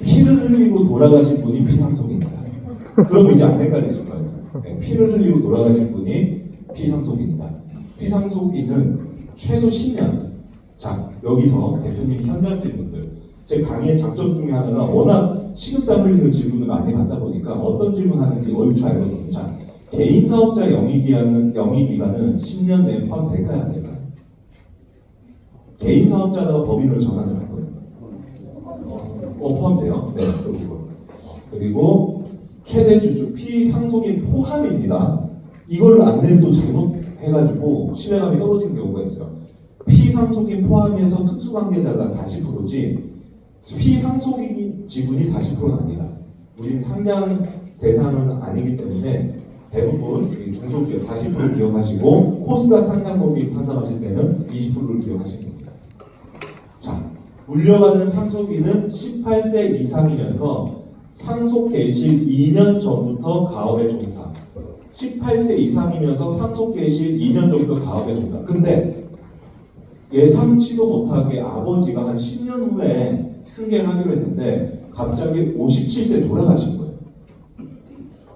피를 흘리고 돌아가신 분이 피상속입니다. 그럼 이제 안 헷갈리실 거예요. 네, 피를 흘리고 돌아가신 분이 피상속입니다. 피상속인은 최소 10년. 자, 여기서 대표님 현장질 분들, 제 강의의 장점 중에 하나가 워낙 식은땀 흘리는 질문을 많이 받다 보니까 어떤 질문 하는지 얼추 알거든요. 자, 개인 사업자 영위기간은 10년 내에 포함될까요? 안 될까요? 개인 사업자가 법인으로 전환을 할 거예요. 포함돼요? 네, 그리고 최대 주주 피상속인 포함입니다. 이걸 안내를 잘못해가지고 신뢰감이 떨어지는 경우가 있어요. 피상속인 포함해서 특수관계자가 40%지 피상속인 지분이 40%는 아니다. 우린 상장 대상은 아니기 때문에 대부분 중소기업 40% 기억하시고 코스닥 상장법인 상담하실 때는 20%를 기억하시면 됩니다. 자, 물려받는 상속인은 18세 이상이면서 상속 개시 2년 전부터 가업에 종사. 18세 이상이면서 상속 개시 2년 전부터 가업에 종사. 근데 예상치도 못하게 아버지가 한 10년 후에 승계를 하기로 했는데 갑자기 57세 돌아가신 거예요.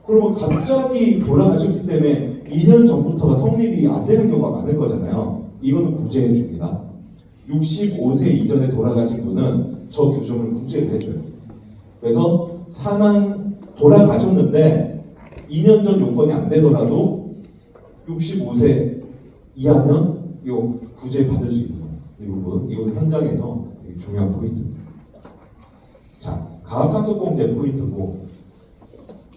그러면 갑자기 돌아가셨기 때문에 2년 전부터가 성립이 안 되는 경우가 많을 거잖아요. 이거는 구제해 줍니다. 65세 이전에 돌아가신 분은 저 규정을 구제를 해줘요. 그래서 돌아가셨는데 2년 전 요건이 안 되더라도 65세 이하면 이 구제 받을 수 있는 거예요. 이 부분, 이거는 현장에서 되게 중요한 포인트입니다. 자, 가압상속공제 포인트고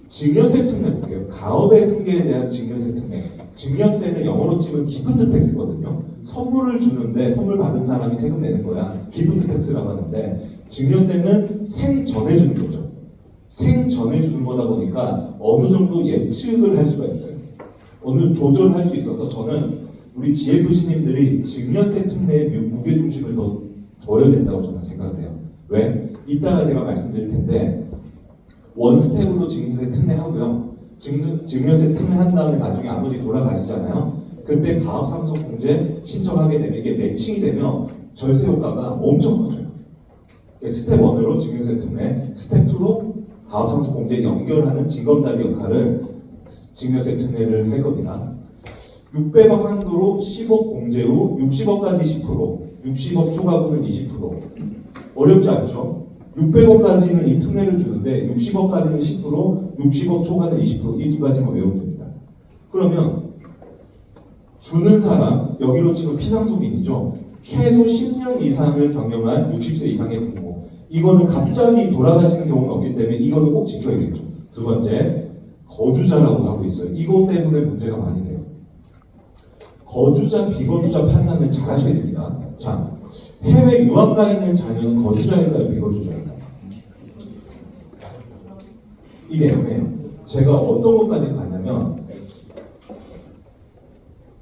증여세 특례 볼게요. 가업의 승계에 대한 증여세 특례. 증여세는 영어로 치면 기프트 텍스거든요. 선물을 주는데 선물 받은 사람이 세금 내는 거야. 기프트 텍스라고 하는데 증여세는 생전에 주는 거죠. 생전에 주는 거다 보니까 어느 정도 예측을 할 수가 있어요. 어느 조절할 수 있어서 저는 우리 GFC님들이 증여세 특례의 무게중심을 더 둬야 된다고 저는 생각을 해요. 왜? 이따가 제가 말씀드릴 텐데 원스텝으로 증여세 특례하고요. 증여세 특례한 다음에 나중에 아버지 돌아가시잖아요. 그때 가압상속공제 신청하게 되면 이게 매칭이 되면 절세 효과가 엄청 커져요. 스텝 1으로 증여세 특례, 스텝 2로 가압상속공제 연결하는 징검다리 역할을 증여세 특례를 할 겁니다. 600억 한도로 10억 공제로 60억까지 10%, 60억 초과분은 20%. 어렵지 않죠? 600억까지는 이 특례를 주는데 60억까지는 10%, 60억 초과는 20%. 이 두 가지만 외우면 됩니다. 그러면 주는 사람, 여기로 치면 피상속인이죠. 최소 10년 이상을 경영한 60세 이상의 부모. 이거는 갑자기 돌아가시는 경우는 없기 때문에 이거는 꼭 지켜야겠죠. 두 번째, 거주자라고 하고 있어요. 이것 때문에 문제가 많이 돼요. 거주자, 비거주자 판단은 잘 하셔야 됩니다. 자, 해외 유학 가 있는 자녀는 거주자일까요, 비거주자일까요? 이게 애매해요. 제가 어떤 것까지 가냐면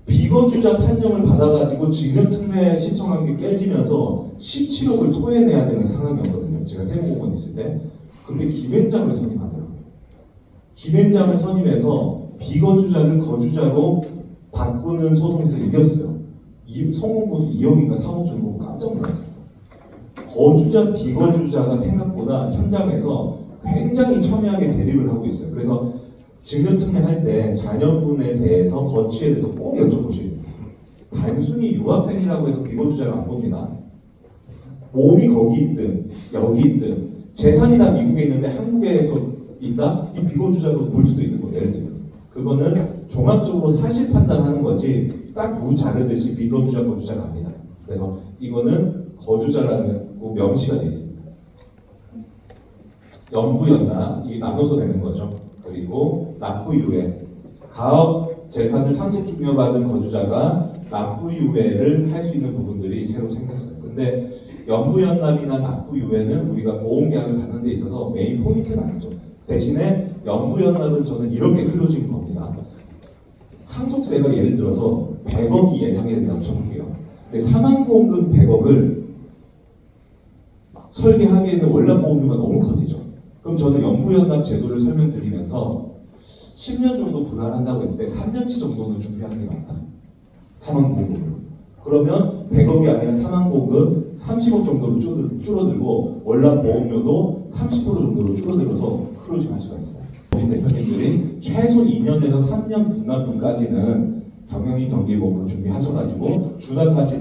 비거주자 판정을 받아가지고 증여특례 신청한 게 깨지면서 17억을 토해내야 되는 상황이었거든요. 제가 세무공무원 있을 때. 근데 기弁장을 선임하더라고요. 기弁장을 선임해서 비거주자를 거주자로 바꾸는 소송에서 이겼어요. 성공보수 2억인가 3억 주는 거 깜짝 놀랐어요. 거주자, 비거주자가 생각보다 현장에서 굉장히 첨예하게 대립을 하고 있어요. 그래서 증여특례 할 때 자녀분에 대해서 거취에 대해서 꼭 여쭤보셔야 돼요. 단순히 유학생이라고 해서 비거주자를 안 봅니다. 몸이 거기 있든 여기 있든 재산이 다 미국에 있는데 한국에서 있다? 이 비거주자로 볼 수도 있는 거예요. 예를 들면 그거는 종합적으로 사실 판단하는 거지 딱 무 자르듯이 비거주자, 거주자가 아니다. 그래서 이거는 거주자라는 명시가 되어 있습니다. 연부연납, 이게 나눠서 내는 거죠. 그리고 납부유예, 가업 재산을 상속 증여받은 거주자가 납부유예를 할 수 있는 부분들이 새로 생겼어요. 근데 연부연납이나 납부유예는 우리가 보험계약을 받는 데 있어서 메인 포인트는 아니죠. 대신에 연부연납은 저는 이렇게 흘러진 겁니다. 상속세가 예를 들어서 100억이 예상이 된다고 쳐볼게요. 근데 사망보험금 100억을 설계하기에는 월납보험료가 너무 커지죠. 그럼 저는 연부연납 제도를 설명드리면서 10년 정도 분할한다고 했을 때 3년치 정도는 준비하는 게 맞다. 사망보험금. 그러면 100억이 아니라 사망보험금 30억 정도로 줄어들고 월납 보험료도 30% 정도로 줄어들어서 클로징할 수가 있어요. 우리 대표님들이 최소 2년에서 3년 분납분까지는 경영인 정기보험으로 준비하셔가지고 주담같이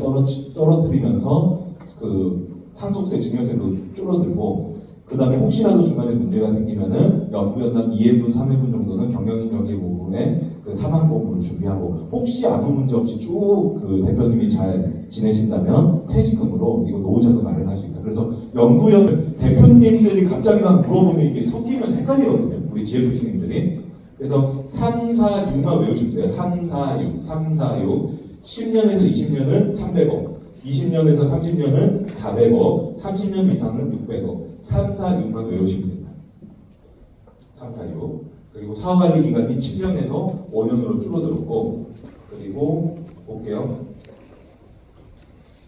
떨어뜨리면서 그 상속세 증여세도 줄어들고 그 다음에 혹시라도 중간에 문제가 생기면은 연부연납 2회분, 3회분 정도는 경영인 정기보험에 그 사망보험으로 준비하고 혹시 아무 문제 없이 쭉 그 대표님이 잘 지내신다면 퇴직금으로 이거 노후자금 마련할 수 있다. 그래서 연부연 대표님들이 갑자기 막 물어보면 이게 섞이면 헷갈리거든요. 우리 지혜교수님들이. 그래서 3, 4, 6만 외우시면 돼요. 3, 4, 6, 3, 4, 6. 10년에서 20년은 300억, 20년에서 30년은 400억, 30년 이상은 600억. 3, 4, 6만 외우시면 됩니다. 3, 4, 6. 그리고 사후관리 기간이 7년에서 5년으로 줄어들었고, 그리고 볼게요.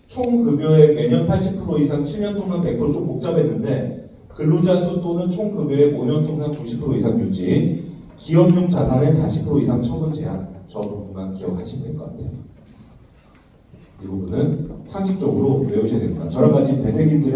총 급여의 매년 80% 이상 7년 동안 100%, 좀 복잡했는데 근로자 수 또는 총 급여의 5년 동안 90% 이상 유지, 기업용 자산의 40% 이상 처분 제한. 저 부분만 기억하시면 될 것 같아요. 이 부분은 상식적으로 외우셔야 됩니다. 저랑 같이 배색인들